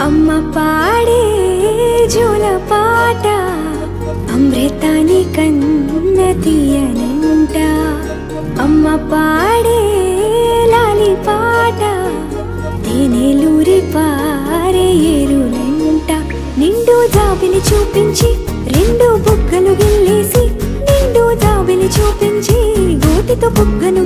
అమ్మ పాడే జోల పాట అమృతాని కన్న తీయనంట. అమ్మ పాడే లాలి పాట తేనెలూరి పారే ఏరులంట. నిండు జాబిలి చూపించి రెండు బుగ్గలు గిల్లేసి, నిండు జాబిలి చూపించి గోటితో బుగ్గను